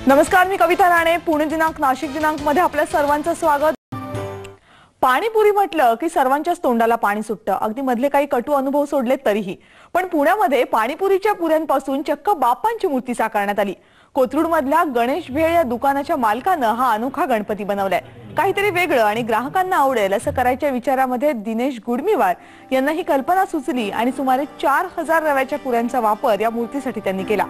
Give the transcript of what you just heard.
नमस्कार, मी कविता राणे. पुणे दिनांक नाशिक दिनांक मध्ये आपल्या सर्वांचं स्वागत. पाणीपुरी म्हटलं की सर्वांच्याच तोंडाला पाणी सुटतं, अगदी मधले काही कटू अनुभव सोडले तरीही. पण पुण्यामध्ये पाणीपुरीच्या पुऱ्यांपासून चक्क बाप्पांची मूर्ती साकारण्यात आली. कोथरूड मधल्या गणेश भेळ या दुकानाच्या मालकानं हा अनोखा गणपती बनवलाय. काहीतरी वेगळं आणि ग्राहकांना आवडेल असं करायच्या विचारामध्ये दिनेश गुडमीवार यांना ही कल्पना सुचली आणि सुमारे 4000 रव्याच्या पुऱ्यांचा वापर या मूर्तीसाठी त्यांनी केला.